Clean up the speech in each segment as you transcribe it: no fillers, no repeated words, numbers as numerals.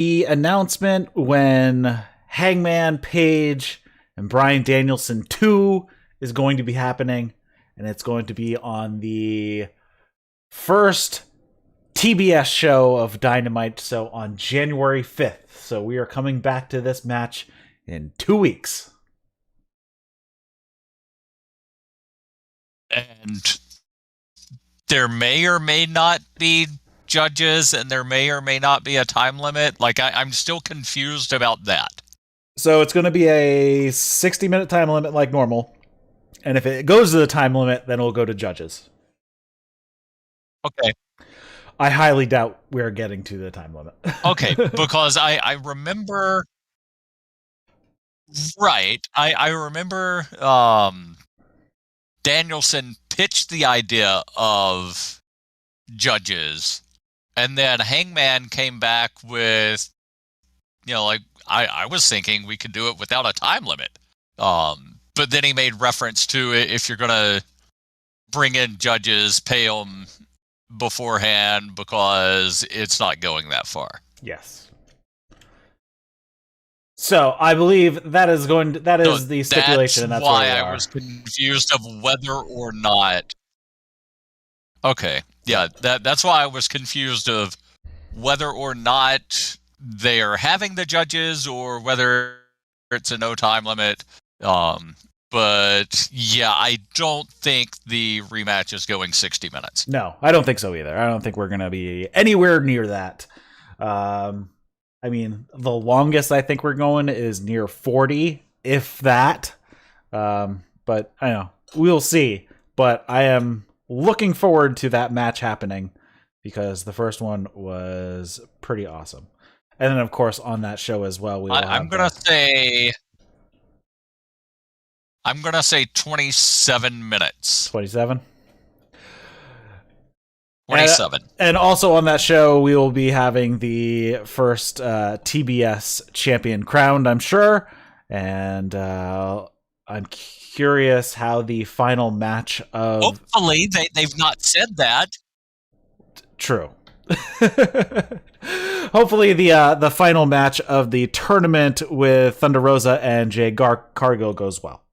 the announcement when Hangman Page and Bryan Danielson 2 is going to be happening, and it's going to be on the first TBS show of Dynamite, so on January 5th. So we are coming back to this match in 2 weeks. And there may or may not be judges, and there may or may not be a time limit. Like, I'm still confused about that. So it's going to be a 60-minute time limit like normal. And if it goes to the time limit, then it'll go to judges. Okay. I highly doubt we're getting to the time limit. Okay, because I remember... Right. I remember Danielson pitched the idea of judges, and then Hangman came back with, like, I was thinking we could do it without a time limit. But then he made reference to it, if you're going to bring in judges, pay them beforehand because it's not going that far. Yes. So I believe that is the stipulation. That's why I was confused of whether or not. Okay, yeah, that's why I was confused of whether or not they are having the judges or whether it's a no time limit. But yeah, I don't think the rematch is going 60 minutes. No, I don't think so either. I don't think we're going to be anywhere near that. I mean, the longest I think we're going is near 40, if that. But I know we'll see. But I am looking forward to that match happening because the first one was pretty awesome. And then, of course, on that show as well, I'm gonna say 27 minutes. 27. 27. And also on that show, we will be having the first TBS champion crowned, I'm sure. And I'm curious how the final match of... Hopefully, they've not said that. True. Hopefully, the final match of the tournament with Thunder Rosa and Jay Cargill goes well.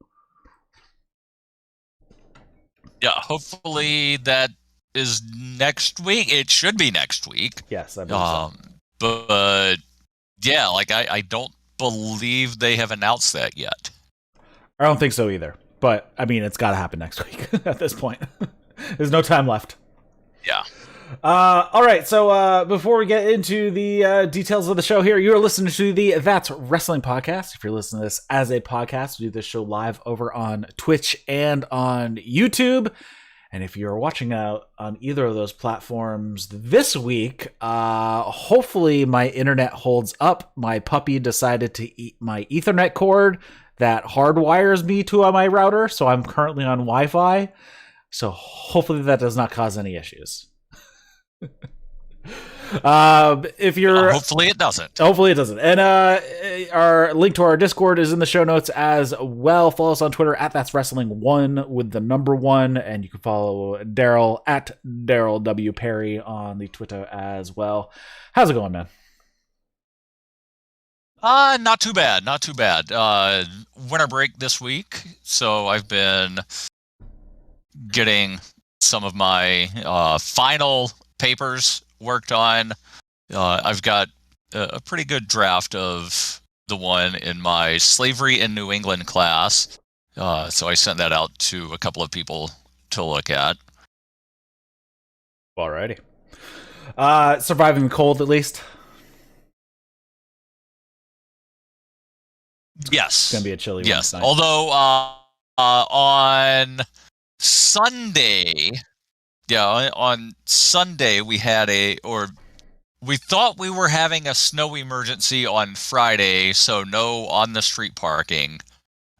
Yeah, hopefully that is next week. It should be next week. Yes, I believe so. But yeah, like I don't believe they have announced that yet. I don't think so either. But I mean, it's got to happen next week at this point. There's no time left. Yeah. All right, so before we get into the details of the show here, you're listening to the That's Wrestling podcast. If you're listening to this as a podcast, we do this show live over on Twitch and on YouTube. And if you're watching out on either of those platforms this week, hopefully my internet holds up. My puppy decided to eat my Ethernet cord that hardwires me to my router, so I'm currently on Wi-Fi. So hopefully that does not cause any issues. If you're hopefully it doesn't. And our link to our Discord is in the show notes as well. Follow us on Twitter at That's Wrestling 1 with the number 1, and you can follow Darryl at Darryl W Perry on the Twitter as well. How's it going, man? Not too bad. Winter break this week, so I've been getting some of my final papers worked on. I've got a pretty good draft of the one in my Slavery in New England class. So I sent that out to a couple of people to look at. Alrighty. Surviving the cold, at least? Yes. It's going to be a chilly one. Yes. Although on Sunday... Yeah, on Sunday we thought we were having a snow emergency on Friday, so no on-the-street parking.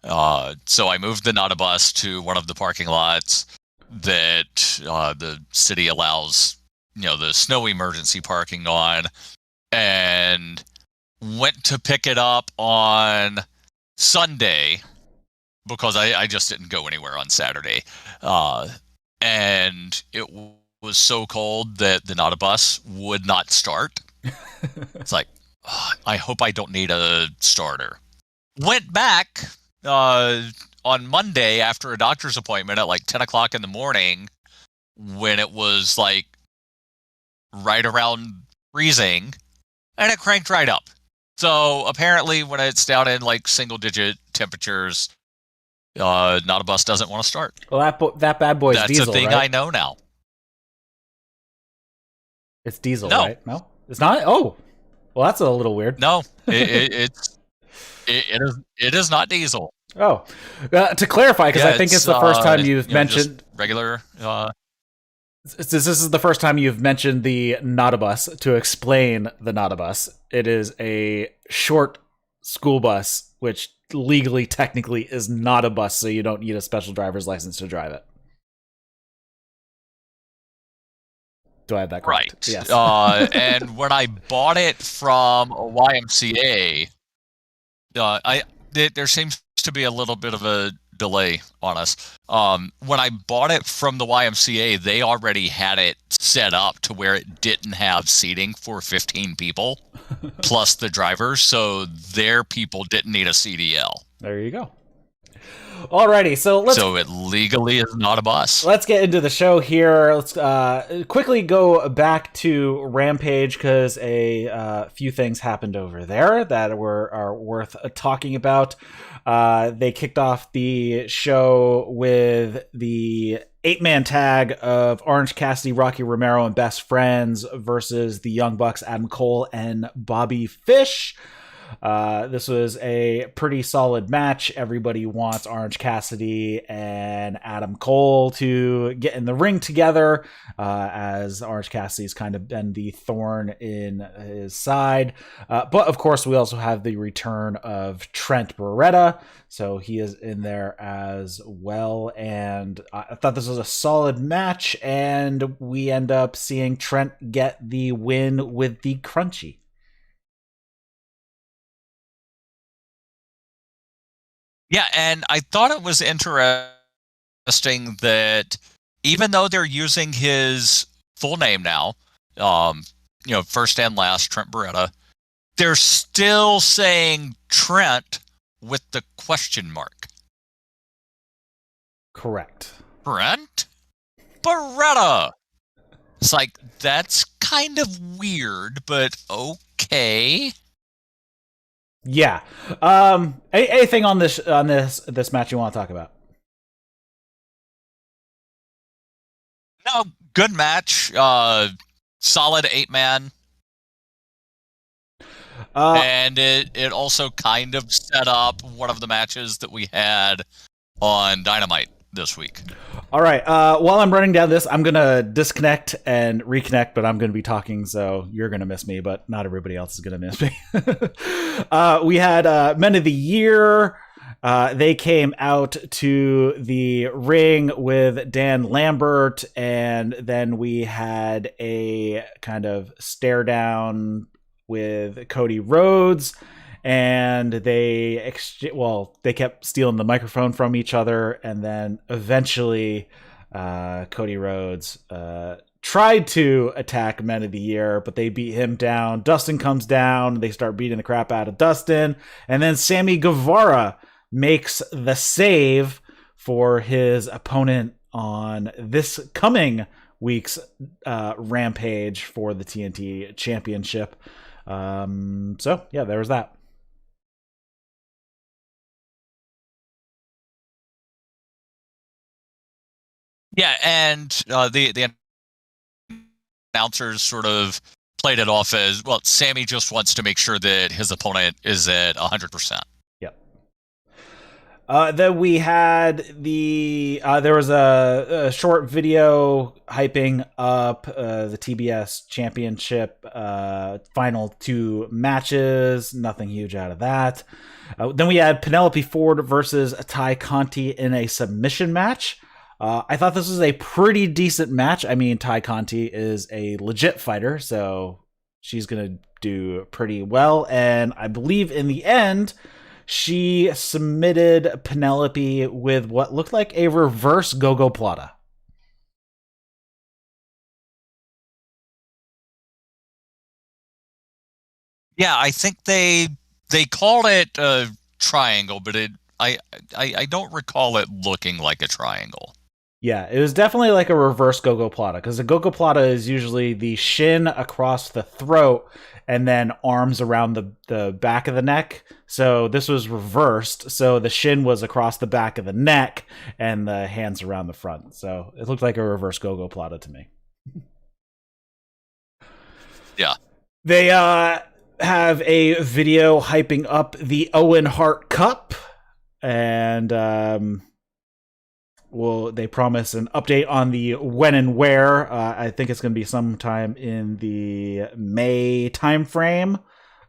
So I moved the Not a Bus to one of the parking lots that the city allows, the snow emergency parking on, and went to pick it up on Sunday because I just didn't go anywhere on Saturday. And it was so cold that the Not a Bus would not start. It's like, I hope I don't need a starter. Went back on Monday after a doctor's appointment at like 10 o'clock in the morning when it was like right around freezing, and it cranked right up. So apparently when it's down in like single-digit temperatures, not a bus doesn't want to start. Well, that bad boy's That's diesel, a thing right? I know now. It's diesel, No. right? No, it's not. Oh, well, that's a little weird. No, it is not diesel. Oh, to clarify, because I think it's the first time you've mentioned regular. This is the first time you've mentioned the not a bus. To explain the not a bus, it is a short school bus, which legally, technically, is not a bus, so you don't need a special driver's license to drive it. Do I have that correct? Right. Yes. And when I bought it from a YMCA, there seems to be a little bit of a delay on us. When I bought it from the YMCA, they already had it set up to where it didn't have seating for 15 people plus the drivers, so their people didn't need a CDL. There you go. Alrighty, so it legally is not a bus. Let's get into the show here. Let's quickly go back to Rampage because a few things happened over there that are worth talking about. They kicked off the show with the 8-man tag of Orange Cassidy, Rocky Romero, and Best Friends versus the Young Bucks, Adam Cole and Bobby Fish. This was a pretty solid match. Everybody wants Orange Cassidy and Adam Cole to get in the ring together, as Orange Cassidy's kind of been the thorn in his side. But of course, we also have the return of Trent Beretta, so he is in there as well. And I thought this was a solid match, and we end up seeing Trent get the win with the crunchy. Yeah, and I thought it was interesting that even though they're using his full name now, first and last, Trent Beretta, they're still saying Trent with the question mark. Correct. Trent Beretta. It's like, that's kind of weird, but okay. Yeah. Anything on this match you want to talk about? No, good match. Solid 8-man. And it also kind of set up one of the matches that we had on Dynamite this week. All right. While I'm running down this, I'm going to disconnect and reconnect, but I'm going to be talking, so you're going to miss me, but not everybody else is going to miss me. We had Men of the Year. They came out to the ring with Dan Lambert, and then we had a kind of stare down with Cody Rhodes. And they kept stealing the microphone from each other, and then eventually Cody Rhodes tried to attack Men of the Year, but they beat him down. Dustin comes down, they start beating the crap out of Dustin, and then Sammy Guevara makes the save for his opponent on this coming week's Rampage for the TNT Championship. So yeah, there was that. Yeah, and the announcers sort of played it off as, well, Sammy just wants to make sure that his opponent is at 100%. Yep. Then we had there was a short video hyping up the TBS Championship final 2 matches. Nothing huge out of that. Then we had Penelope Ford versus Ty Conti in a submission match. I thought this was a pretty decent match. I mean, Ty Conti is a legit fighter, so she's going to do pretty well. And I believe in the end, she submitted Penelope with what looked like a reverse Go-Go Plata. Yeah, I think they called it a triangle, but I don't recall it looking like a triangle. Yeah, it was definitely like a reverse gogoplata, because the gogoplata is usually the shin across the throat and then arms around the back of the neck. So this was reversed. So the shin was across the back of the neck and the hands around the front. So it looked like a reverse gogoplata to me. Yeah. They have a video hyping up the Owen Hart Cup, and they promise an update on the when and where. I think it's going to be sometime in the May timeframe,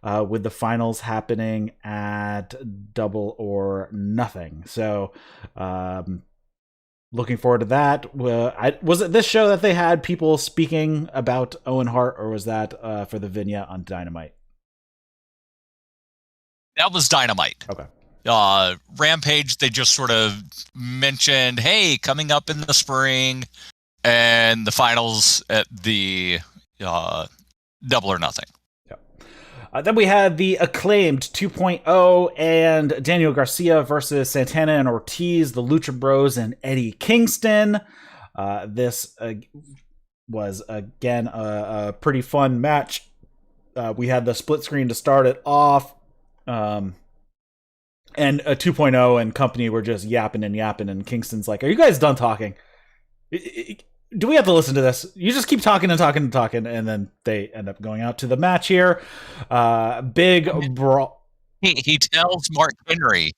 with the finals happening at Double or Nothing. So, looking forward to that. Was it this show that they had people speaking about Owen Hart, or was that for the vignette on Dynamite? That was Dynamite. Okay. Rampage, they just sort of mentioned, hey, coming up in the spring, and the finals at the Double or Nothing. Then we had the Acclaimed 2.0 and Daniel Garcia versus Santana and Ortiz, the Lucha Bros, and Eddie Kingston. This was, again, a pretty fun match. We had the split screen to start it off. And a 2.0 and company were just yapping, and Kingston's like, are you guys done talking? Do we have to listen to this? You just keep talking, and then they end up going out to the match here. Big brawl. He tells Mark Henry,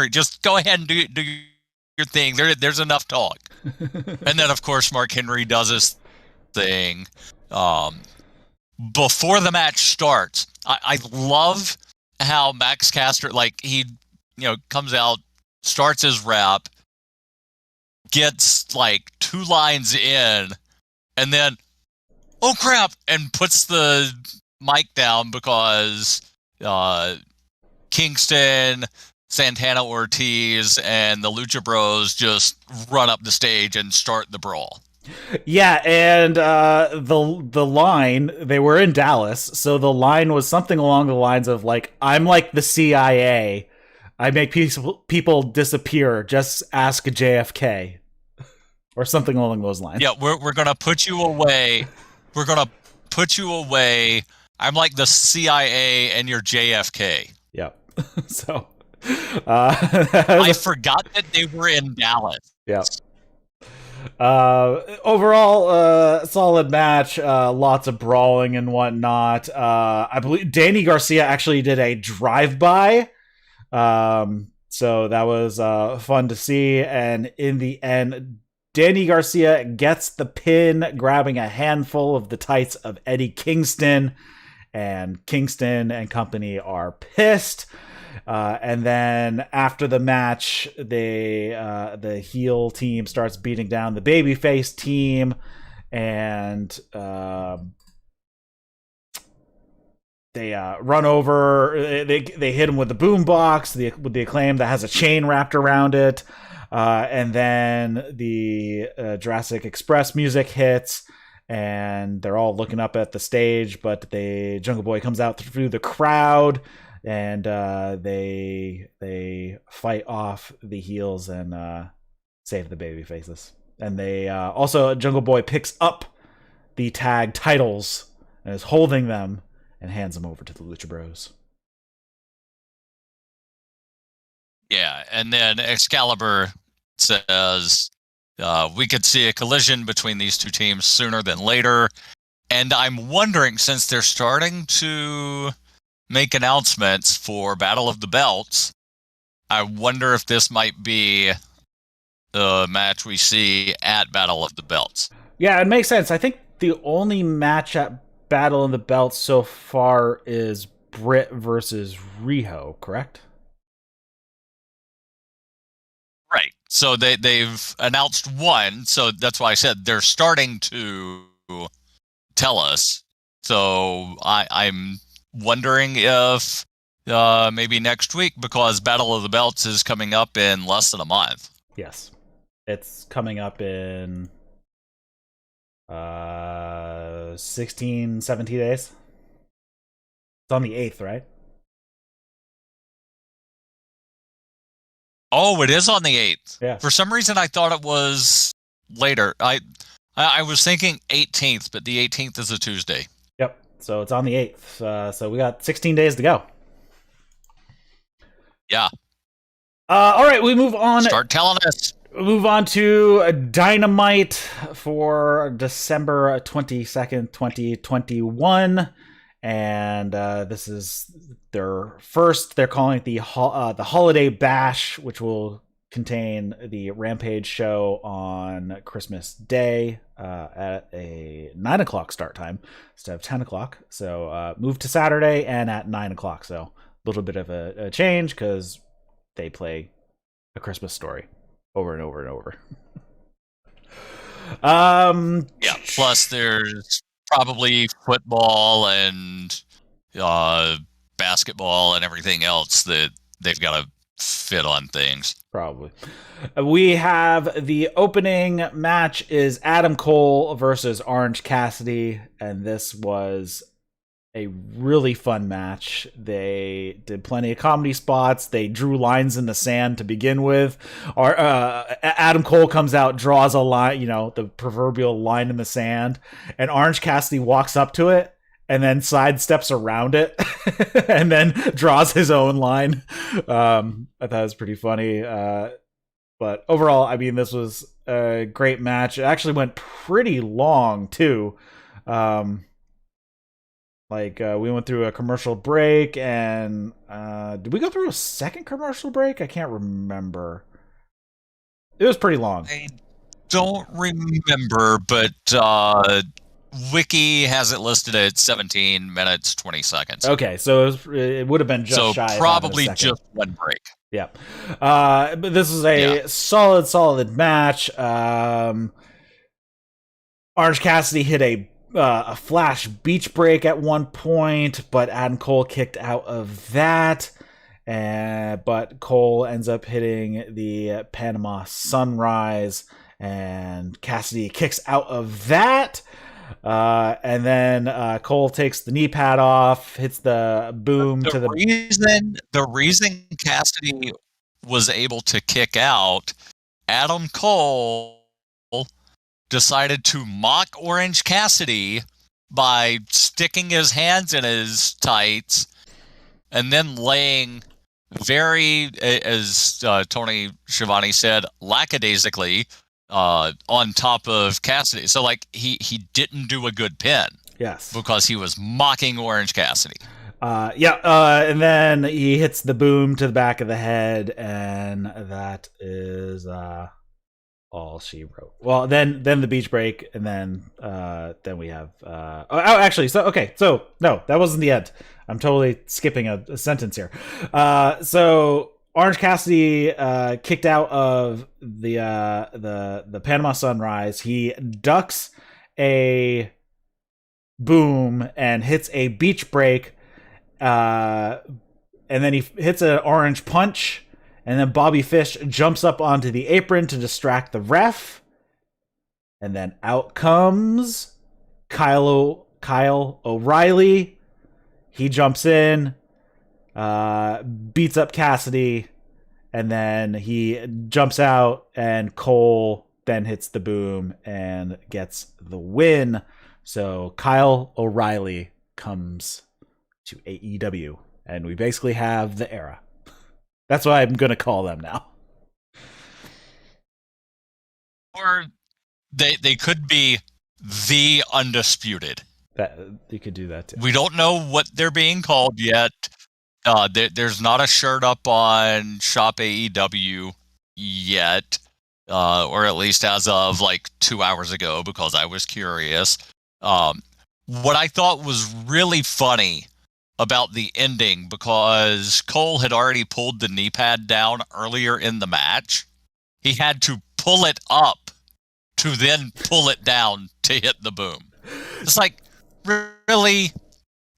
just go ahead and do your thing. There's enough talk. And then, of course, Mark Henry does his thing. Before the match starts, I love how Max Caster, like, he, comes out, starts his rap, gets like 2 lines in, and then, oh crap, and puts the mic down because Kingston, Santana, Ortiz, and the Lucha Bros just run up the stage and start the brawl. Yeah, and the line, they were in Dallas, so the line was something along the lines of, like, I'm like the CIA. I make people disappear. Just ask JFK. Or something along those lines. Yeah, we're going to put you away. We're going to put you away. I'm like the CIA and you're JFK. Yep. So. I forgot that they were in Dallas. Yep. Overall, solid match. Lots of brawling and whatnot. I believe Danny Garcia actually did a drive-by. So that was fun to see. And in the end, Danny Garcia gets the pin, grabbing a handful of the tights of Eddie Kingston. And Kingston and company are pissed. And then after the match, the heel team starts beating down the babyface team, and they run over. They hit him with the boombox, with the Acclaim that has a chain wrapped around it, and then the Jurassic Express music hits. And they're all looking up at the stage, but the Jungleboy comes out through the crowd. And they fight off the heels and save the baby faces. And they also, Jungleboy picks up the tag titles and is holding them and hands them over to the Lucha Bros. Yeah, and then Excalibur says, we could see a collision between these two teams sooner than later. And I'm wondering, since they're starting to make announcements for Battle of the Belts, I wonder if this might be the match we see at Battle of the Belts. Yeah, it makes sense. I think the only match at Battle of the Belts so far is Britt versus Riho, correct? Right. So they've announced one, so that's why I said they're starting to tell us. So I'm wondering if maybe next week, because Battle of the Belts is coming up in less than a month. Yes. It's coming up in 16, 17 days. on the 8th, right? Oh, it is on the 8th. Yeah. For some reason, I thought it was later. I was thinking 18th, but the 18th is a Tuesday. Yep. So it's on the 8th. So we got 16 days to go. Yeah. All right, we move on. Start telling us. Move on to Dynamite for December 22nd, 2021. And this is their first. They're calling it the Holiday Bash, which will contain the Rampage show on Christmas Day at a 9 o'clock start time instead of 10 o'clock. So move to Saturday and at 9 o'clock. So a little bit of a change because they play A Christmas Story over and over and over. Yeah. Plus, there's probably football and basketball and everything else that they've got to fit on things. Probably. We have the opening match is Adam Cole versus Orange Cassidy, and this was a really fun match. They did plenty of comedy spots. They drew lines in the sand to begin with. Adam Cole comes out, draws a line, the proverbial line in the sand, and Orange Cassidy walks up to it and then sidesteps around it and then draws his own line. I thought it was pretty funny. But overall, I mean, this was a great match. It actually went pretty long, too. We went through a commercial break, and did we go through a second commercial break? I can't remember. It was pretty long. I don't remember, but Wiki has it listed at 17 minutes, 20 seconds. Okay, so it would have been just shy. So probably just one break. Yeah. But this is a solid match. Orange Cassidy hit a flash beach break at one point, but Adam Cole kicked out of that. But Cole ends up hitting the Panama Sunrise, and Cassidy kicks out of that. And then Cole takes the knee pad off, hits the boom the reason Cassidy was able to kick out, Adam Cole decided to mock Orange Cassidy by sticking his hands in his tights and then laying very, as Tony Schiavone said, lackadaisically on top of Cassidy. So, he didn't do a good pin. Yes. Because he was mocking Orange Cassidy. And then he hits the boom to the back of the head, and that is all she wrote. Well, then the beach break, and then we have no, that wasn't the end. I'm totally skipping a sentence here. So Orange Cassidy kicked out of the Panama Sunrise. He ducks a boom and hits a beach break, and then he hits an orange punch. And then Bobby Fish jumps up onto the apron to distract the ref. And then out comes Kyle O'Reilly. He jumps in, beats up Cassidy, and then he jumps out, and Cole then hits the boom and gets the win. So Kyle O'Reilly comes to AEW, and we basically have the era. That's what I'm going to call them now. Or they could be the Undisputed. That you could do that too. We don't know what they're being called yet. There's not a shirt up on Shop AEW yet, or at least as of 2 hours ago, because I was curious. What I thought was really funny about the ending, because Cole had already pulled the knee pad down earlier in the match, he had to pull it up to then pull it down to hit the boom. It's really?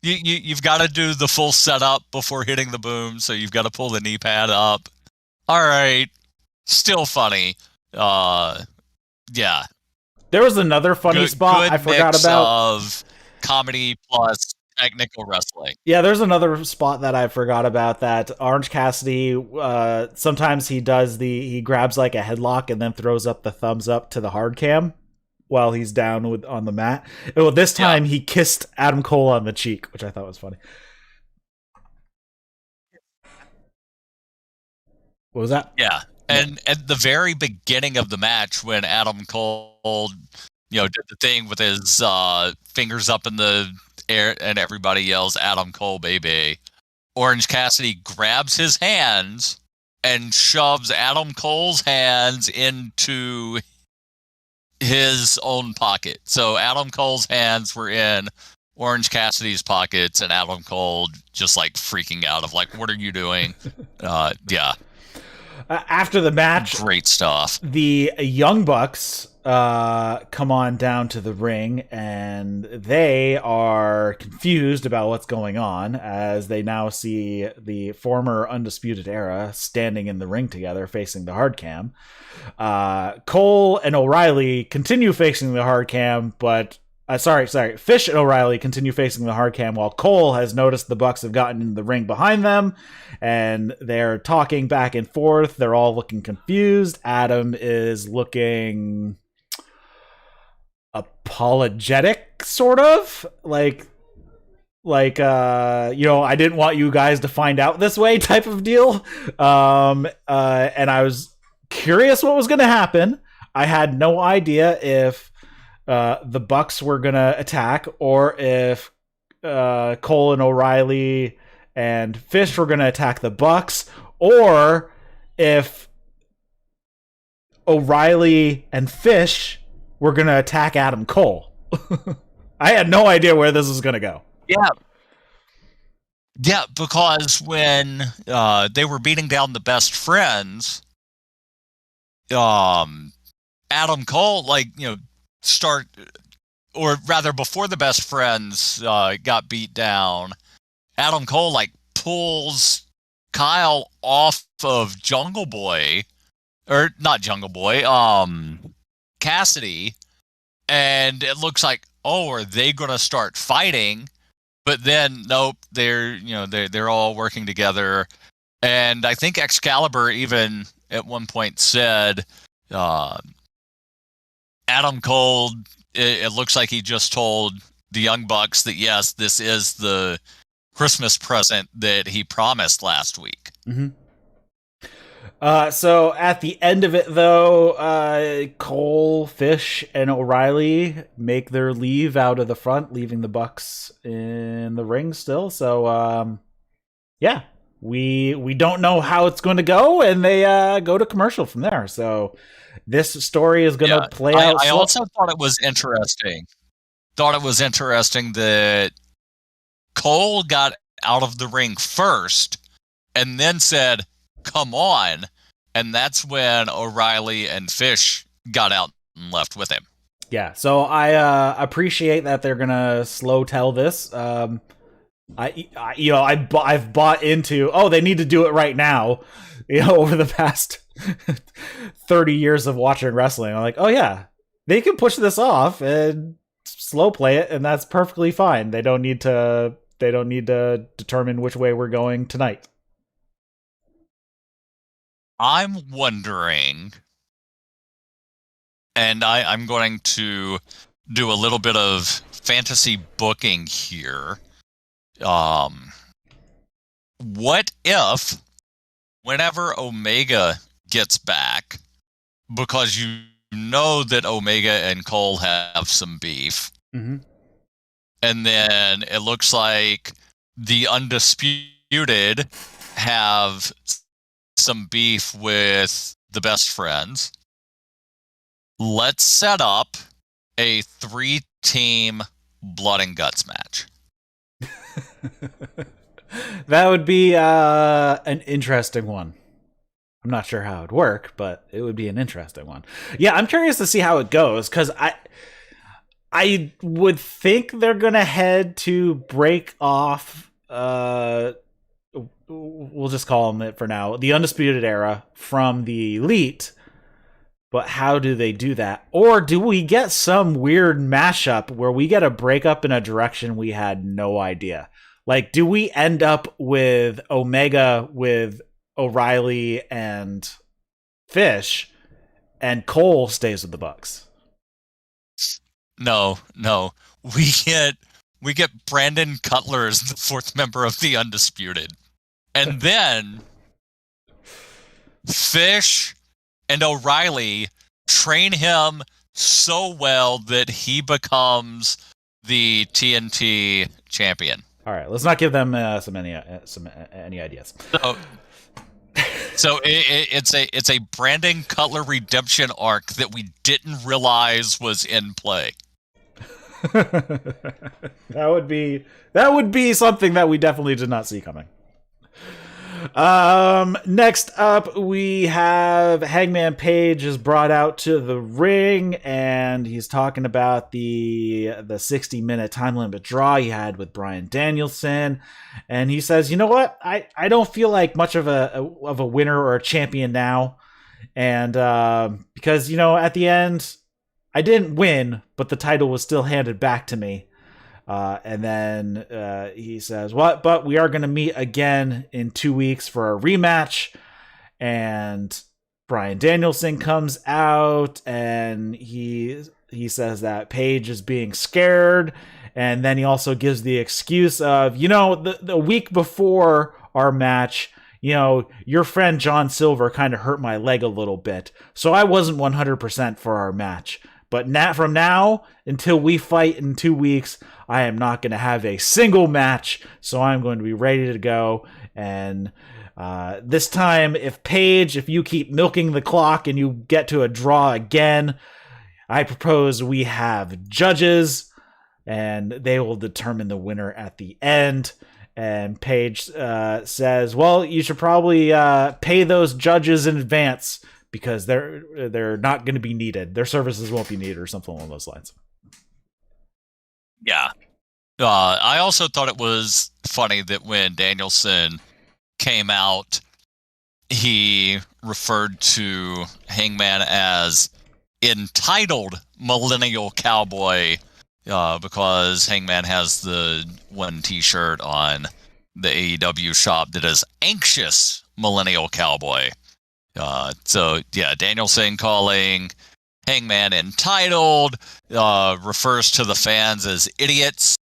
You've got to do the full setup before hitting the boom, so you've got to pull the knee pad up. All right. Still funny. Yeah. There was another funny spot I forgot about. Of comedy plus technical wrestling. Yeah, there's another spot that I forgot about that Orange Cassidy, sometimes he grabs like a headlock and then throws up the thumbs up to the hard cam while he's down on the mat. Well, this time he kissed Adam Cole on the cheek, which I thought was funny. What was that? Yeah. And at the very beginning of the match, when Adam Cole, did the thing with his fingers up in the air and everybody yells, Adam Cole, baby, Orange Cassidy grabs his hands and shoves Adam Cole's hands into his own pocket. So Adam Cole's hands were in Orange Cassidy's pockets, and Adam Cole just like freaking out of like, what are you doing? Yeah. After the match, great stuff. The Young Bucks come on down to the ring, and they are confused about what's going on as they now see the former Undisputed Era standing in the ring together facing the hard cam. Cole and O'Reilly continue facing the hard cam, but Fish and O'Reilly continue facing the hard cam while Cole has noticed the Bucks have gotten in the ring behind them and they're talking back and forth. They're all looking confused. Adam is looking apologetic, sort of like I didn't want you guys to find out this way type of deal. And I was curious what was going to happen. I had no idea if the Bucks were gonna attack, or if Cole and O'Reilly and Fish were gonna attack the Bucks, or if O'Reilly and Fish were gonna attack Adam Cole. I had no idea where this was gonna go. Yeah, because when they were beating down the best friends, Adam Cole, before the best friends got beat down, Adam Cole pulls Kyle off of Jungleboy, or not Jungleboy, Cassidy, and it looks like, oh, are they gonna start fighting? But then nope, they're all working together, and I think Excalibur even at one point said, Adam Cole, it looks like he just told the Young Bucks that, yes, this is the Christmas present that he promised last week. Mm-hmm. So at the end of it, though, Cole, Fish, and O'Reilly make their leave out of the front, leaving the Bucks in the ring still. So, yeah, we don't know how it's going to go, and they go to commercial from there. So this story is going to play out. I also thought it was interesting. That Cole got out of the ring first and then said, come on. And that's when O'Reilly and Fish got out and left with him. Yeah, so I appreciate that they're going to slow tell this. I've bought into, they need to do it right now. Over the past 30 years of watching wrestling, I'm like, oh yeah, they can push this off and slow play it, and that's perfectly fine. They don't need to determine which way we're going tonight. I'm wondering, and I'm going to do a little bit of fantasy booking here. What if, whenever Omega gets back, because you know that Omega and Cole have some beef, mm-hmm. and then it looks like the Undisputed have some beef with the best friends, let's set up a 3-team blood and guts match. That would be an interesting one. I'm not sure how it'd work, but it would be an interesting one. Yeah, I'm curious to see how it goes, because I would think they're gonna head to break off. We'll just call them it for now, the Undisputed Era from the Elite, but how do they do that? Or do we get some weird mashup where we get a breakup in a direction we had no idea? Like, do we end up with Omega with O'Reilly and Fish, and Cole stays with the Bucks? No. We get Brandon Cutler as the 4th member of the Undisputed. And then Fish and O'Reilly train him so well that he becomes the TNT champion. All right, let's not give them any ideas. So it's a Brandon Cutler redemption arc that we didn't realize was in play. That would be something that we definitely did not see coming. Next up, we have Hangman Page is brought out to the ring, and he's talking about the 60-minute time limit draw he had with Bryan Danielson, and he says, you know what, I don't feel like much of a winner or a champion now, and because, you know, at the end I didn't win, but the title was still handed back to me. And then he says, "What? But we are going to meet again in 2 weeks for a rematch." And Bryan Danielson comes out, and he says that Page is being scared, and then he also gives the excuse of, you know, the week before our match, you know, your friend John Silver kind of hurt my leg a little bit, so I wasn't 100% for our match. But from now until we fight in 2 weeks, I am not going to have a single match, so I'm going to be ready to go. And this time, if you keep milking the clock and you get to a draw again, I propose we have judges, and they will determine the winner at the end. And Page says, well, you should probably pay those judges in advance, because they're not going to be needed. Their services won't be needed, or something along those lines. Yeah. I also thought it was funny that when Danielson came out, he referred to Hangman as entitled Millennial Cowboy, because Hangman has the one t-shirt on the AEW shop that is Anxious Millennial Cowboy. So yeah, Danielson calling Hangman entitled, refers to the fans as idiots.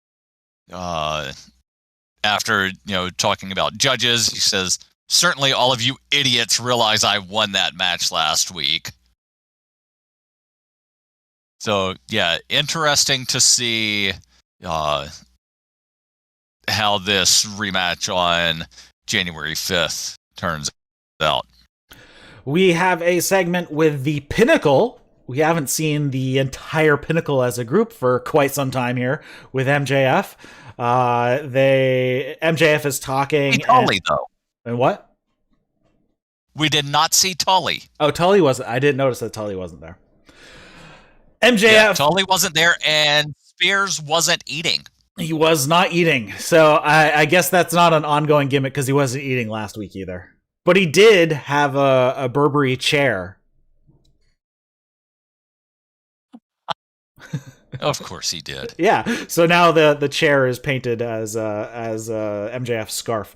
After, you know, talking about judges, he says, certainly all of you idiots realize I won that match last week. So yeah, interesting to see how this rematch on January 5th turns out. We have a segment with the Pinnacle. We haven't seen the entire Pinnacle as a group for quite some time here with MJF. MJF is talking. Tully, though. And what? We did not see Tully. Oh, Tully wasn't. I didn't notice that Tully wasn't there. MJF. Yeah, Tully wasn't there, and Spears wasn't eating. He was not eating. So I guess that's not an ongoing gimmick, because he wasn't eating last week either. But he did have a Burberry chair. Of course he did. Yeah. So now the chair is painted as MJF's scarf.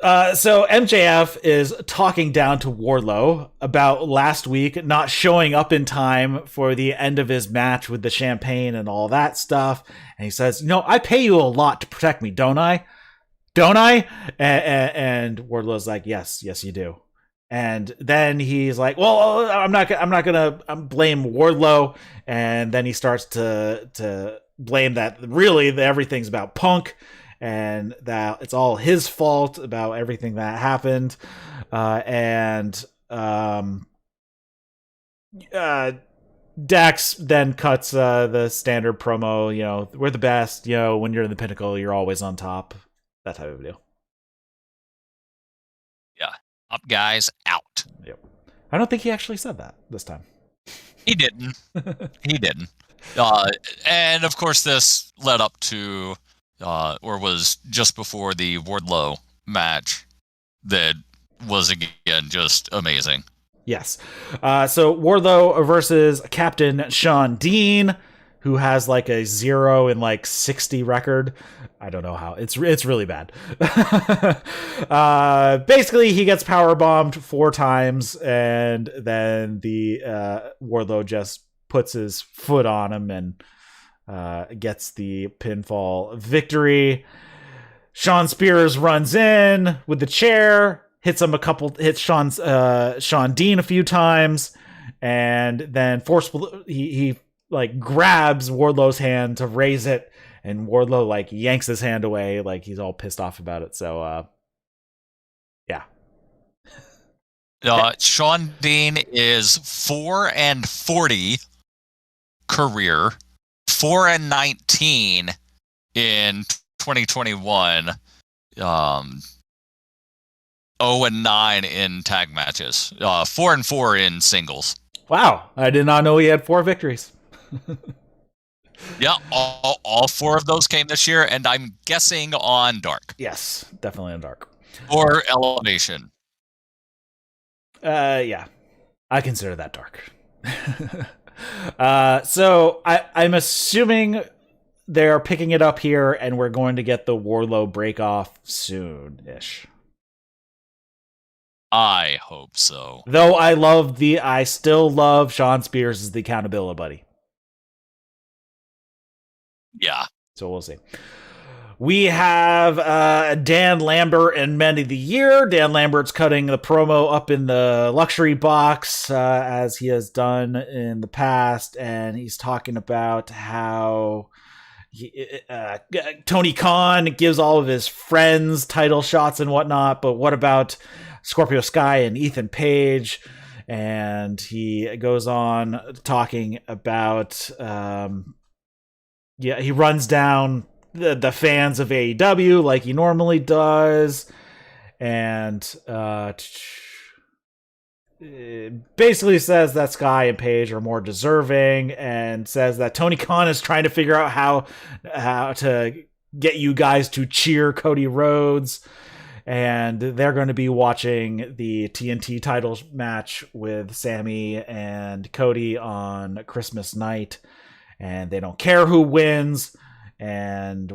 So MJF is talking down to Wardlow about last week not showing up in time for the end of his match with the champagne and all that stuff. And he says, you know, I pay you a lot to protect me, don't I? Don't I? And Wardlow's like, yes, you do. And then he's like, well, I'm not gonna blame Wardlow. And then he starts to blame that really everything's about Punk, and that it's all his fault about everything that happened. Dax then cuts the standard promo, you know, we're the best, you know, when you're in the Pinnacle, you're always on top. That type of deal. Yeah. Up guys, out. Yep. I don't think he actually said that this time. He didn't. He didn't. And of course, this led up to, or was just before the Wardlow match that was, again, just amazing. Yes. So Wardlow versus Captain Shawn Dean, who has like a 0 in like 60 record. I don't know how. It's really bad. Basically, he gets power bombed 4 times, and then the Wardlow just puts his foot on him and gets the pinfall victory. Shawn Spears runs in with the chair, hits Shawn Dean a few times, and then forceful he like grabs Wardlow's hand to raise it, and Wardlow like yanks his hand away, like he's all pissed off about it. So yeah. Shawn Dean is 4-40 career, 4-19 in 2021, 0-9 in tag matches, 4-4 in singles. Wow, I did not know he had 4 victories. Yeah, all 4 of those came this year, and I'm guessing on Dark. Yes, definitely on Dark. Or Elevation. Yeah, I consider that Dark. So I'm assuming they're picking it up here, and we're going to get the Wardlow break off soon-ish. I hope so. Though I still love Shawn Spears as the accountability buddy. Yeah. So we'll see. We have Dan Lambert and Men of the Year. Dan Lambert's cutting the promo up in the luxury box, as he has done in the past, and he's talking about how Tony Khan gives all of his friends title shots and whatnot, but what about Scorpio Sky and Ethan Page? And he goes on talking about he runs down the fans of AEW like he normally does, and basically says that Sky and Page are more deserving, and says that Tony Khan is trying to figure out how to get you guys to cheer Cody Rhodes, and they're going to be watching the TNT title match with Sammy and Cody on Christmas night, and they don't care who wins, and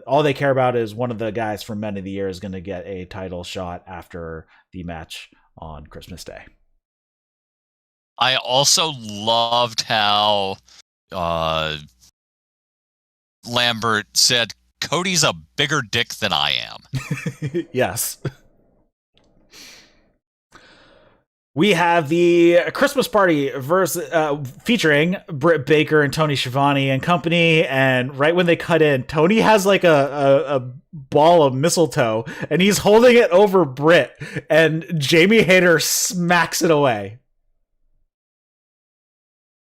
all they care about is one of the guys from Men of the Year is going to get a title shot after the match on Christmas Day. I also loved how Lambert said, Cody's a bigger dick than I am. Yes. We have the Christmas party featuring Britt Baker and Tony Schiavone and company, and right when they cut in, Tony has like a ball of mistletoe, and he's holding it over Britt, and Jamie Hayter smacks it away.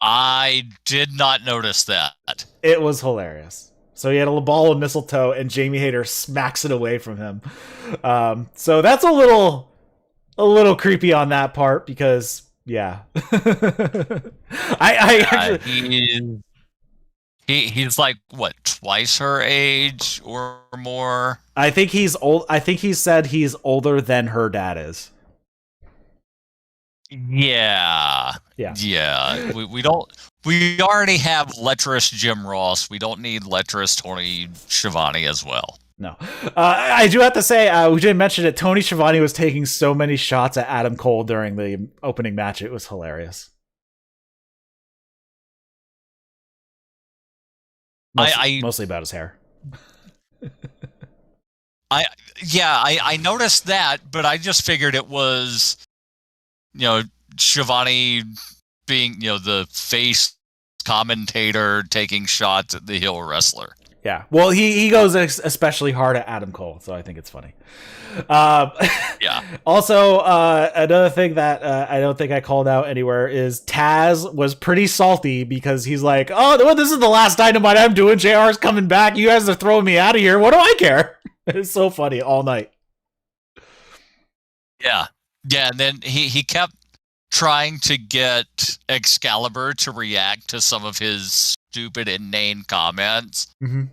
I did not notice that. It was hilarious. So he had a ball of mistletoe, and Jamie Hayter smacks it away from him. So that's a little creepy on that part, because I actually he's like what, twice her age or more. I think he's old. I think he said he's older than her dad is. Yeah. We already have lecherous Jim Ross. We don't need lecherous Tony Schiavone as well. No. I do have to say, we didn't mention it, Tony Schiavone was taking so many shots at Adam Cole during the opening match. It was hilarious. Mostly about his hair. I noticed that, but I just figured it was, Schiavone being, the face commentator taking shots at the heel wrestler. Yeah, well, he goes especially hard at Adam Cole, so I think it's funny. Yeah. Also, another thing that I don't think I called out anywhere is Taz was pretty salty because he's like, "Oh, this is the last Dynamite I'm doing. JR's coming back. You guys are throwing me out of here. What do I care?" It's so funny all night. Yeah, and then he kept trying to get Excalibur to react to some of his stupid, inane comments. Mm-hmm.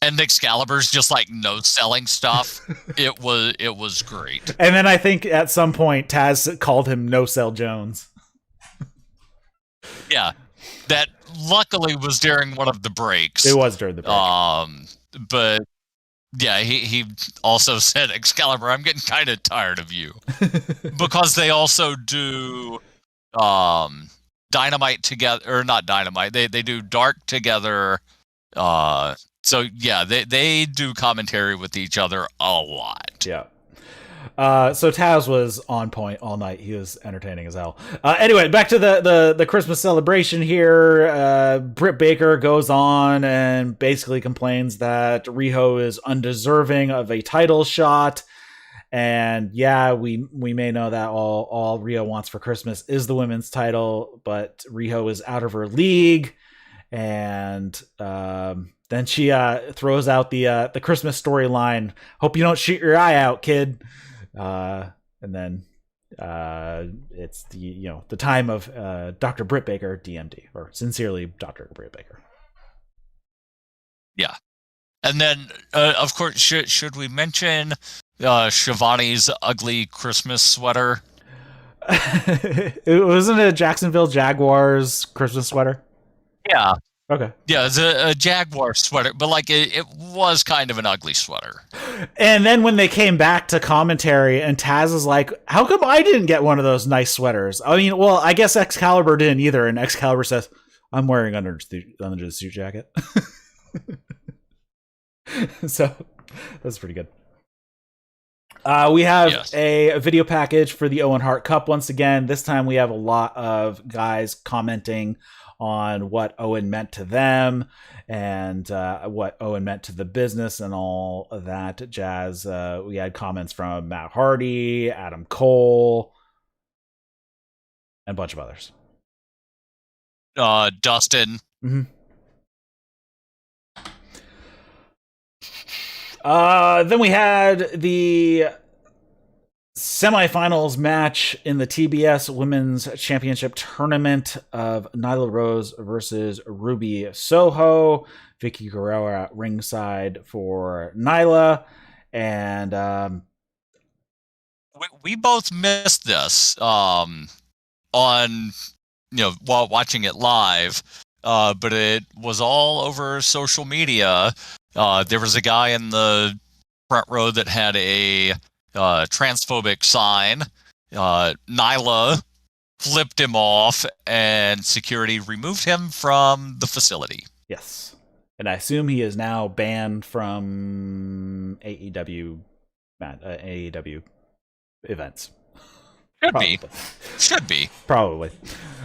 And Excalibur's just like no selling stuff. It was great. And then I think at some point Taz called him No Sell Jones. Yeah, that luckily was during one of the breaks. It was during the break. But yeah, he also said, Excalibur, I'm getting kind of tired of you. Because they also do Dynamite together, or not Dynamite, they do Dark together. So yeah, they do commentary with each other a lot. Yeah. So Taz was on point all night. He was entertaining as hell. Anyway, back to the Christmas celebration here. Britt Baker goes on and basically complains that Riho is undeserving of a title shot. And yeah, we may know that all Riho wants for Christmas is the women's title, but Riho is out of her league. And then she throws out the Christmas storyline. Hope you don't shoot your eye out, kid. And then it's the time of Dr. Britt Baker, DMD, or sincerely Dr. Britt Baker. Yeah, and then of course should we mention Shivani's ugly Christmas sweater? It wasn't a Jacksonville Jaguars Christmas sweater. Yeah. Okay. Yeah, it's a Jaguar sweater, but like it was kind of an ugly sweater. And then when they came back to commentary, and Taz is like, "How come I didn't get one of those nice sweaters?" I mean, well, I guess Excalibur didn't either. And Excalibur says, "I'm wearing under the suit jacket." So that's pretty good. We have a video package for the Owen Hart Cup once again. This time we have a lot of guys commenting on what Owen meant to them and what Owen meant to the business and all of that jazz. We had comments from Matt Hardy, Adam Cole, and a bunch of others. Dustin. Mm-hmm. Then we had the semifinals match in the TBS Women's Championship Tournament of Nyla Rose versus Ruby Soho. Vicky Guerrero at ringside for Nyla. And we both missed this on while watching it live. But it was all over social media. There was a guy in the front row that had a transphobic sign. Nyla flipped him off, and security removed him from the facility. Yes. And I assume he is now banned from AEW events. Should be. Probably.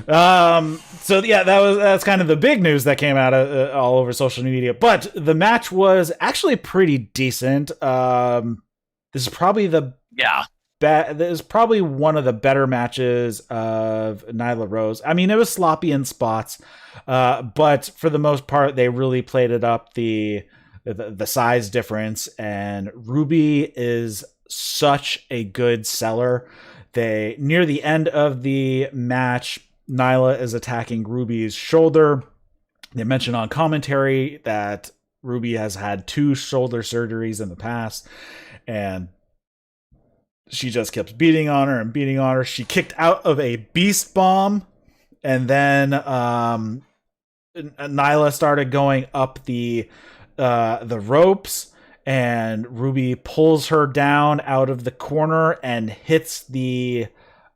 So yeah, that's kind of the big news that came out of, all over social media. But the match was actually pretty decent. This is probably this is probably one of the better matches of Nyla Rose. I mean, it was sloppy in spots, but for the most part, they really played it up the size difference. And Ruby is such a good seller. Near the end of the match, Nyla is attacking Ruby's shoulder. They mentioned on commentary that Ruby has had 2 shoulder surgeries in the past, and she just kept beating on her and beating on her. She kicked out of a beast bomb, and then Nyla started going up the ropes, and Ruby pulls her down out of the corner and hits the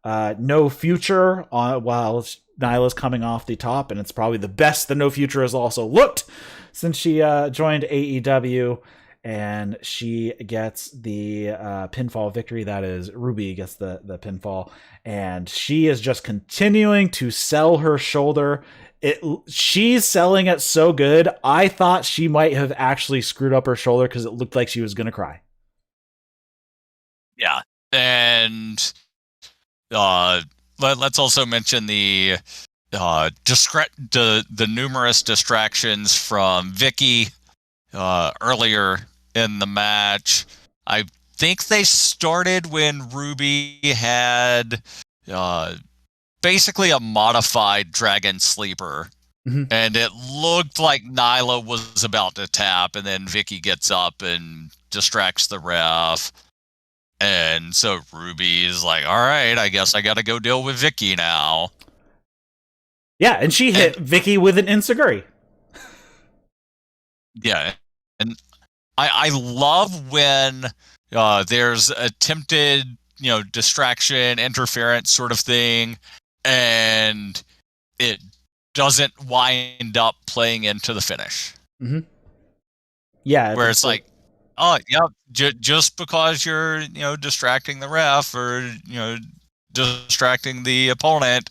No Future while Nyla's coming off the top. And it's probably the best the No Future has also looked since she joined AEW. And she gets the pinfall victory. That is, Ruby gets the pinfall. And she is just continuing to sell her shoulder. She's selling it so good, I thought she might have actually screwed up her shoulder because it looked like she was going to cry. Yeah. And let's also mention the numerous distractions from Vicky earlier in the match. I think they started when Ruby had basically a modified Dragon Sleeper And it looked like Nyla was about to tap, and then Vicky gets up and distracts the ref. And so Ruby is like, all right, I guess I got to go deal with Vicky now. Yeah, and she hit Vicky with an enziguri. Yeah, and I love when there's attempted, distraction, interference sort of thing, and it doesn't wind up playing into the finish. Mm-hmm. Yeah, where it's like, oh, yeah, just because you're, distracting the ref or, distracting the opponent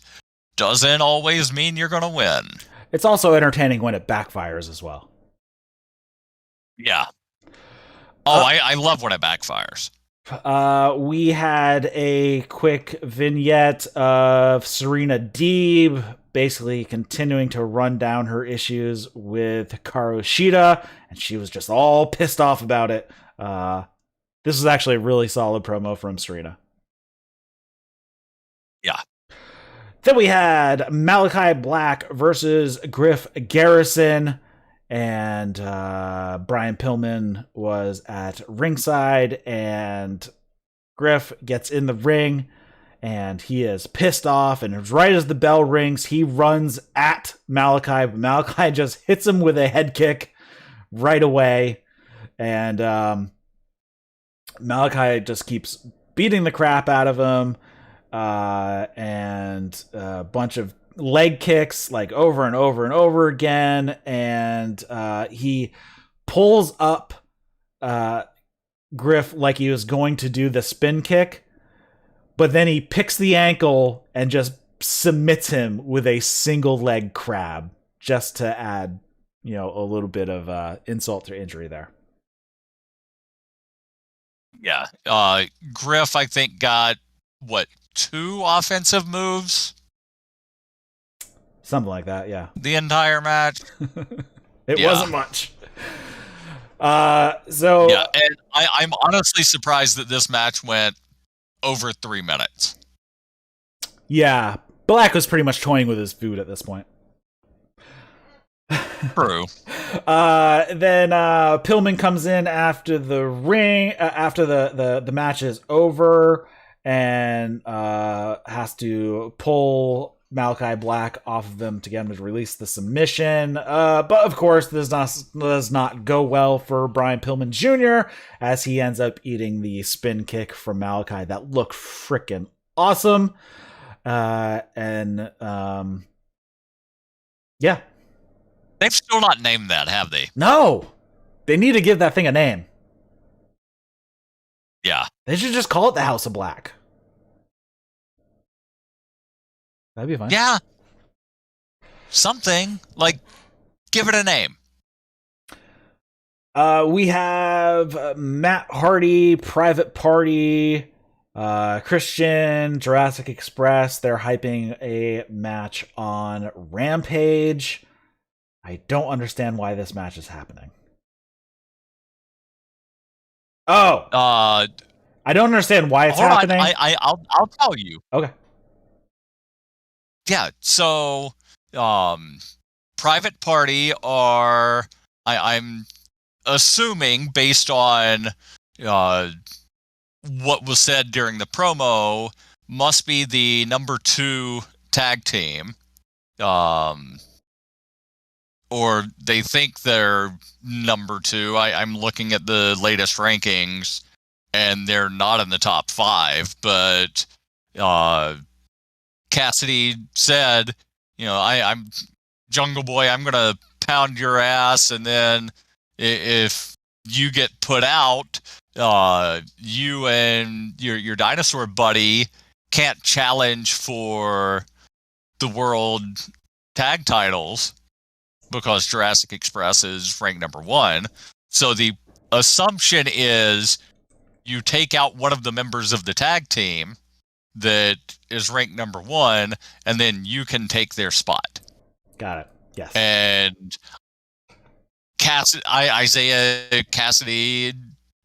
doesn't always mean you're going to win. It's also entertaining when it backfires as well. Yeah. Oh, I love when it backfires. We had a quick vignette of Serena Deeb basically continuing to run down her issues with Hikaru Shida, and she was just all pissed off about it. This was actually a really solid promo from Serena. Yeah. Then we had Malakai Black versus Griff Garrison, and Brian Pillman was at ringside, and Griff gets in the ring, and he is pissed off, and right as the bell rings, he runs at Malakai, but Malakai just hits him with a head kick right away, and Malakai just keeps beating the crap out of him, and a bunch of leg kicks like over and over and over again, and he pulls up Griff like he was going to do the spin kick, but then he picks the ankle and just submits him with a single leg crab just to add, a little bit of insult to injury there. Yeah. Griff, I think, got, 2 offensive moves? Something like that, yeah. The entire match. It wasn't much. So yeah, and I'm honestly surprised that this match went over 3 minutes. Yeah, Black was pretty much toying with his food at this point. True. Then Pillman comes in after the ring, after the match is over, and has to pull Malakai Black off of them to get him to release the submission. But of course, this does not go well for Brian Pillman Jr. as he ends up eating the spin kick from Malakai that looked freaking awesome. Yeah. They've still not named that, have they? No. They need to give that thing a name. Yeah. They should just call it the House of Black. That'd be fine. Yeah. Something. Like, give it a name. We have Matt Hardy, Private Party, Christian, Jurassic Express. They're hyping a match on Rampage. I don't understand why this match is happening. Oh. I don't understand why it's happening. I'll tell you. Okay. Yeah, so Private Party are, I'm assuming, based on what was said during the promo, must be the number 2 tag team. Or they think they're number 2. I'm looking at the latest rankings, and they're not in the top 5, but Cassidy said, I'm Jungleboy, I'm going to pound your ass, and then if you get put out, you and your dinosaur buddy can't challenge for the world tag titles because Jurassic Express is ranked number 1. So the assumption is you take out one of the members of the tag team that is ranked number 1, and then you can take their spot. Got it. Yes. And Isaiah Cassidy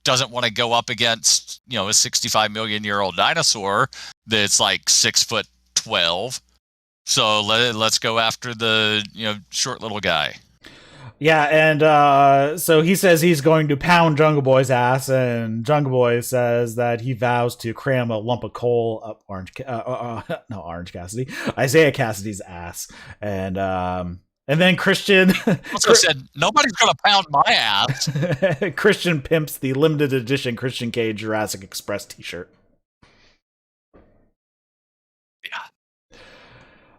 doesn't want to go up against, a 65 million year old dinosaur that's like 6'12". So let's go after the short little guy. Yeah, and so he says he's going to pound Jungle Boy's ass, and Jungle Boy says that he vows to cram a lump of coal up Orange Cassidy, Isaiah Cassidy's ass, and then Christian Also said nobody's gonna pound my ass. Christian pimps the limited edition Christian Cage Jurassic Express T-shirt. Yeah.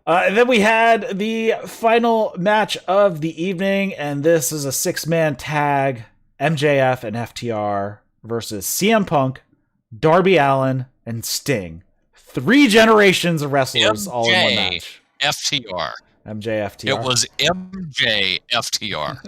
And then we had the final match of the evening, and this is a 6-man tag: MJF and FTR versus CM Punk, Darby Allin, and Sting. 3 generations of wrestlers all in one match. FTR. MJ FTR. It was MJ FTR.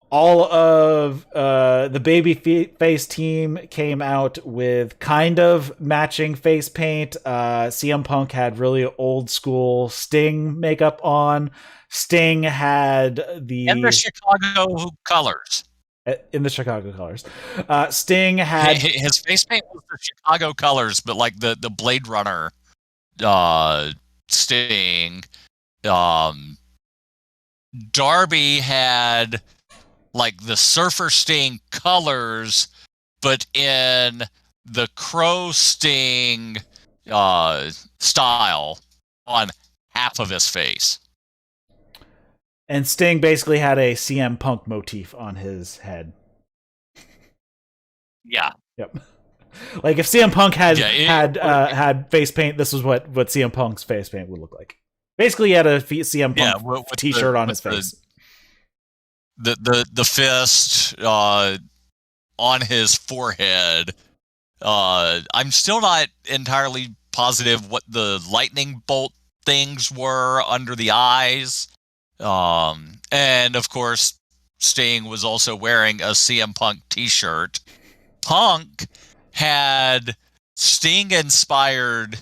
All of the baby face team came out with kind of matching face paint. CM Punk had really old school Sting makeup on. Sting had in the Chicago colors. In the Chicago colors. Sting had his face paint was the Chicago colors, but like the Blade Runner Sting. Darby had like the Surfer Sting colors, but in the Crow Sting style on half of his face. And Sting basically had a CM Punk motif on his head. Yeah. Yep. Like if CM Punk had face paint, this was what CM Punk's face paint would look like. Basically, he had a CM Punk T-shirt on his face. The fist on his forehead. I'm still not entirely positive what the lightning bolt things were under the eyes. And of course, Sting was also wearing a CM Punk T-shirt. Punk had Sting-inspired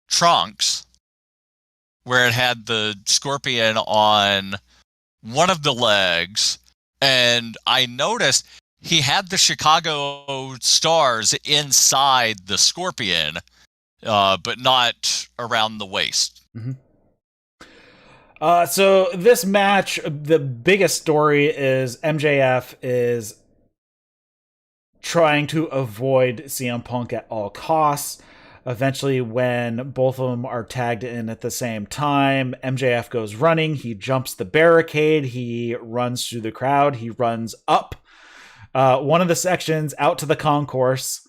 trunks, where it had the scorpion on one of the legs, and I noticed he had the Chicago stars inside the scorpion, but not around the waist. Mm-hmm. So this match, the biggest story is MJF is trying to avoid CM Punk at all costs. Eventually, when both of them are tagged in at the same time, MJF goes running. He jumps the barricade. He runs through the crowd. He runs up one of the sections out to the concourse.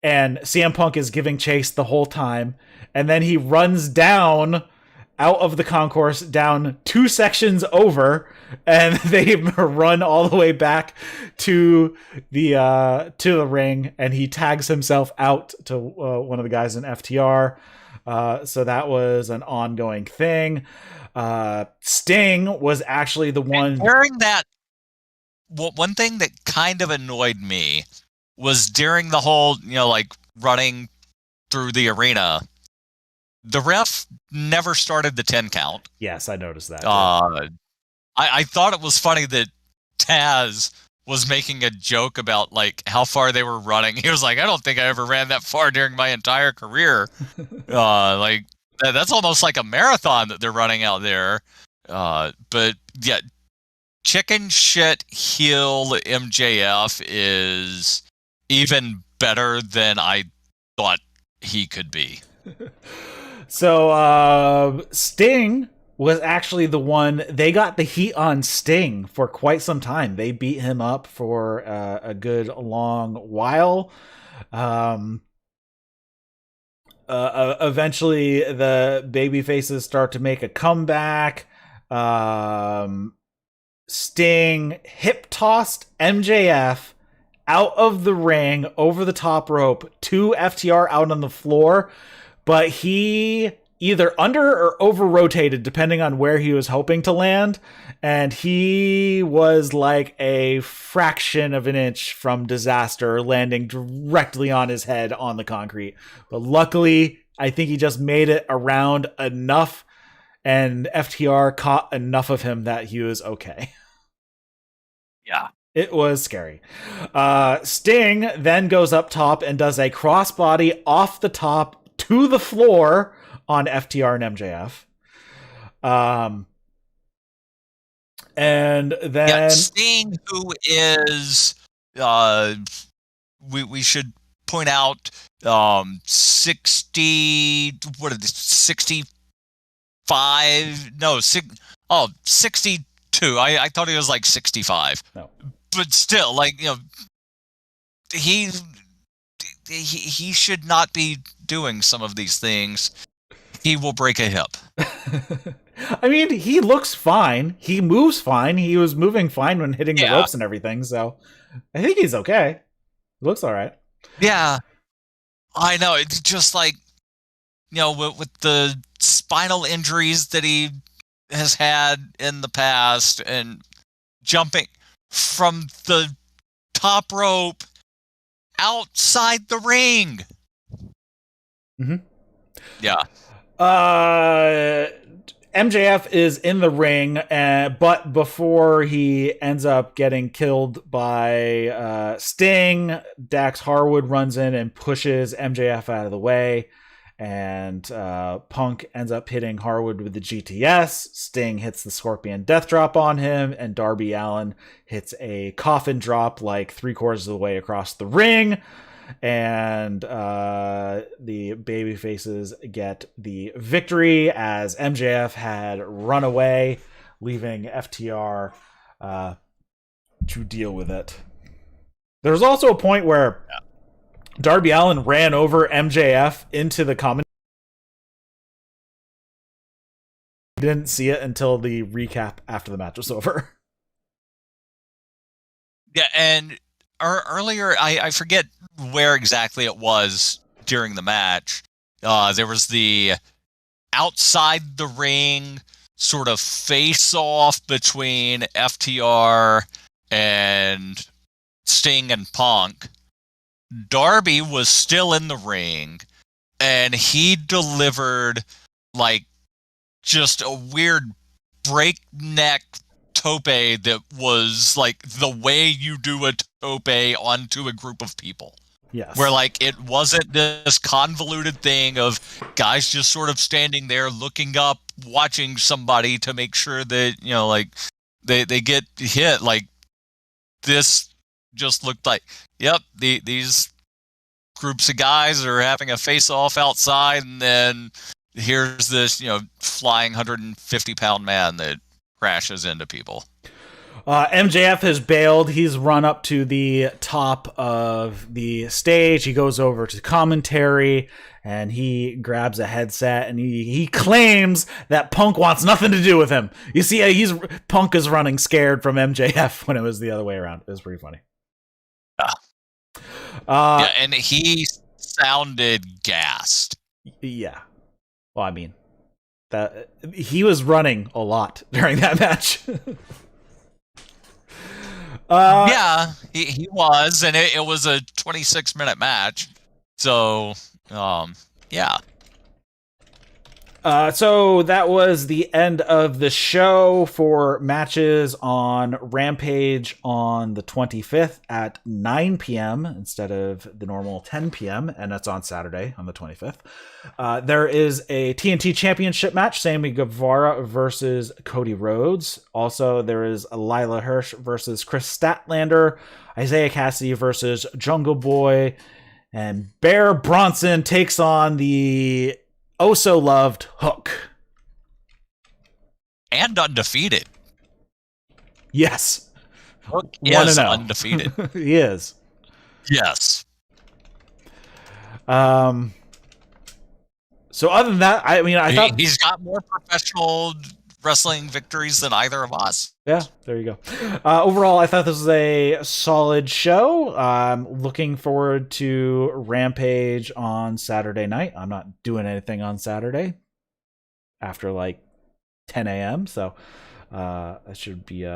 And CM Punk is giving chase the whole time. And then he runs down out of the concourse, down 2 sections over, and they run all the way back to the ring, and he tags himself out to one of the guys in FTR. So that was an ongoing thing. Sting was actually the one... And during that, one thing that kind of annoyed me was during the whole, like running through the arena, the ref never started the 10 count. Yes, I noticed that. I thought it was funny that Taz was making a joke about like how far they were running. He was like, I don't think I ever ran that far during my entire career. Like that's almost like a marathon that they're running out there. But yeah, chicken shit heel MJF is even better than I thought he could be. So Sting was actually the one, they got the heat on Sting for quite some time. They beat him up for a good long while. Eventually the baby faces start to make a comeback. Sting hip tossed MJF out of the ring over the top rope to FTR out on the floor, but he either under or over rotated depending on where he was hoping to land, and he was like a fraction of an inch from disaster, landing directly on his head on the concrete. But luckily, I think he just made it around enough, and FTR caught enough of him that he was okay. Yeah. It was scary. Sting then goes up top and does a crossbody off the top to the floor on FTR and MJF. And then Sting, who is we should point out 60 what is it, 65 no 62. I thought he was like 65. No. But still, like, you know, he should not be doing some of these things. He will break a hip. I mean, he looks fine. He moves fine. He was moving fine when hitting the ropes and everything, so I think he's okay. He looks all right. Yeah. I know. It's just like, you know, with the spinal injuries that he has had in the past and jumping from the top rope outside the ring. Mm-hmm. Yeah. MJF is in the ring, but before he ends up getting killed by Sting, Dax Harwood runs in and pushes MJF out of the way, and Punk ends up hitting Harwood with the GTS. Sting hits the Scorpion Death Drop on him, and Darby Allin hits a coffin drop like 3/4 of the way across the ring. And the baby faces get the victory as MJF had run away, leaving FTR to deal with it. There's also a point where Darby Allin ran over MJF into the common. Didn't see it until the recap after the match was over. Yeah, and earlier, I forget where exactly it was during the match. There was the outside the ring sort of face-off between FTR and Sting and Punk. Darby was still in the ring, and he delivered like just a weird breakneck tope that was like the way you do a tope onto a group of people. Yes. Where like it wasn't this convoluted thing of guys just sort of standing there looking up, watching somebody to make sure that, you know, like they get hit. Like this just looked like, yep, these groups of guys are having a face-off outside, and then here's this, you know, flying 150-pound man that crashes into people. MJF has bailed. He's run up to the top of the stage. He goes over to commentary and he grabs a headset and he claims that Punk wants nothing to do with him. You see, Punk is running scared from MJF when it was the other way around. It was pretty funny. Yeah, and he sounded gassed. Yeah. Well, I mean, that he was running a lot during that match. Yeah, he was, and it was a 26-minute match. So, yeah. So that was the end of the show for matches on Rampage on the 25th at 9 p.m. instead of the normal 10 p.m. And that's on Saturday on the 25th. There is a TNT Championship match, Sammy Guevara versus Cody Rhodes. Also, there is Lila Hirsch versus Chris Statlander, Isaiah Cassidy versus Jungleboy, and Bear Bronson takes on the so loved Hook. And undefeated. Yes. Hook is undefeated. He is. Yes. So other than that, I mean, I thought he's got more professional wrestling victories than either of us. Yeah, there you go. Overall, I thought this was a solid show. Looking forward to Rampage on Saturday night. I'm not doing anything on Saturday after like 10 a.m. So that should be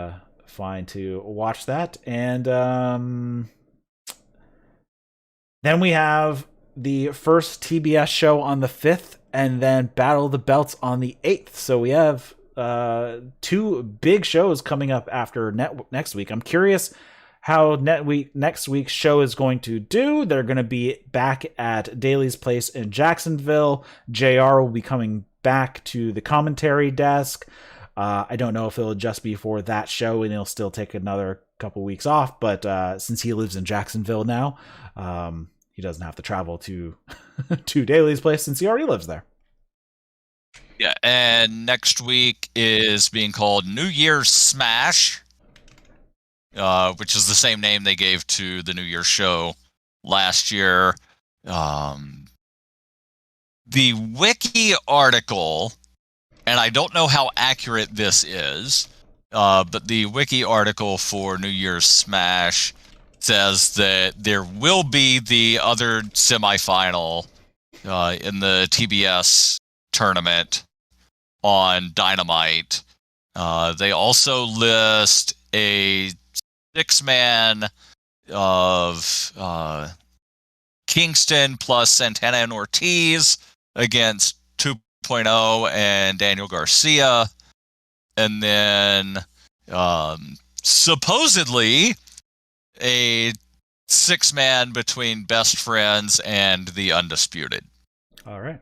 fine to watch that. And then we have the first TBS show on the 5th, and then Battle of the Belts on the 8th. So we have two big shows coming up after next week. I'm curious how next week's show is going to do. They're going to be back at Daly's place in Jacksonville. JR will be coming back to the commentary desk. I don't know if it'll just be for that show and he'll still take another couple weeks off, but since he lives in Jacksonville now, he doesn't have to travel to to Daly's place since he already lives there. Yeah, and next week is being called New Year's Smash, which is the same name they gave to the New Year's show last year. The wiki article, and I don't know how accurate this is, but the wiki article for New Year's Smash says that there will be the other semifinal in the TBS tournament on Dynamite. They also list a 6-man of Kingston plus Santana and Ortiz against 2.0 and Daniel Garcia. And then supposedly a 6-man between Best Friends and the Undisputed. All right.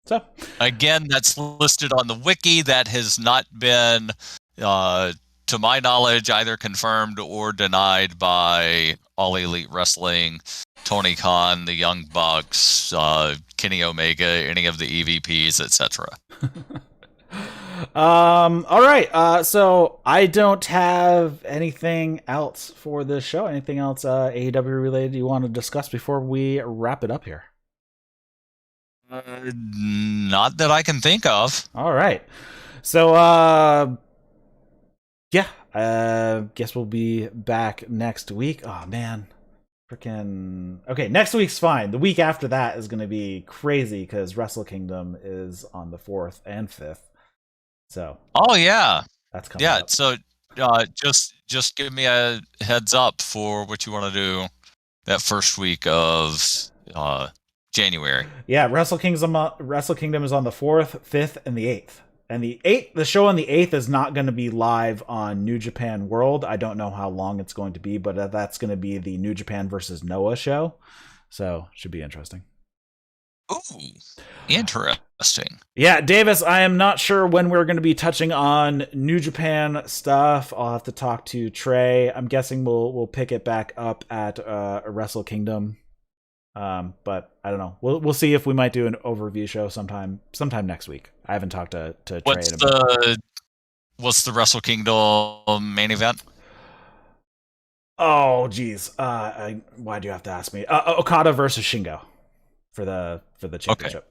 So again, that's listed on the wiki. That has not been, to my knowledge, either confirmed or denied by All Elite Wrestling, Tony Khan, the Young Bucks, Kenny Omega, any of the EVPs, etc. All right. So I don't have anything else for this show. Anything else AEW related you want to discuss before we wrap it up here? Not that I can think of. All right. So, yeah, guess we'll be back next week. Oh, man. Freaking. Okay, next week's fine. The week after that is going to be crazy because Wrestle Kingdom is on the 4th and 5th. So. Oh, yeah. That's coming up. So just give me a heads up for what you want to do that first week of January. Yeah, Wrestle Kingdom is on the 4th, 5th, and the 8th. And the show on the 8th is not going to be live on New Japan World. I don't know how long it's going to be, but that's going to be the New Japan versus Noah show. So, should be interesting. Ooh, interesting. Yeah, Davis, I am not sure when we're going to be touching on New Japan stuff. I'll have to talk to Trey. I'm guessing we'll pick it back up at Wrestle Kingdom. But I don't know. We'll see if we might do an overview show sometime next week. I haven't talked to Trey. What's the Wrestle Kingdom main event? Oh, geez. Why do you have to ask me? Okada versus Shingo for the championship. Okay.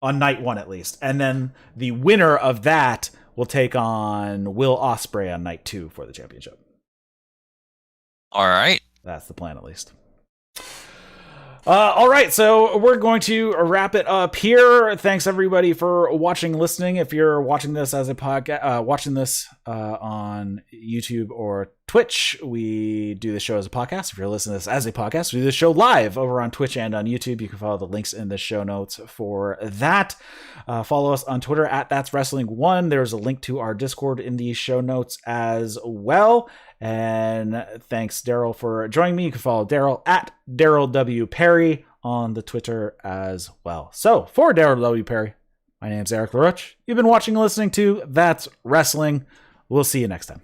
On night 1 at least. And then the winner of that will take on Will Ospreay on night 2 for the championship. All right. That's the plan at least. All right, so we're going to wrap it up here. Thanks everybody for watching, listening. If you're watching this as a podcast, watching this on YouTube or Twitch, we do the show as a podcast. If you're listening to this as a podcast, we do the show live over on Twitch and on YouTube. You can follow the links in the show notes for that. Follow us on Twitter at That's Wrestling 1. There's a link to our Discord in the show notes as well. And thanks, Darryl, for joining me. You can follow Darryl at Darryl W. Perry on the Twitter as well. So, for Darryl W. Perry, my name's Eric LaRoche. You've been watching and listening to That's Wrestling. We'll see you next time.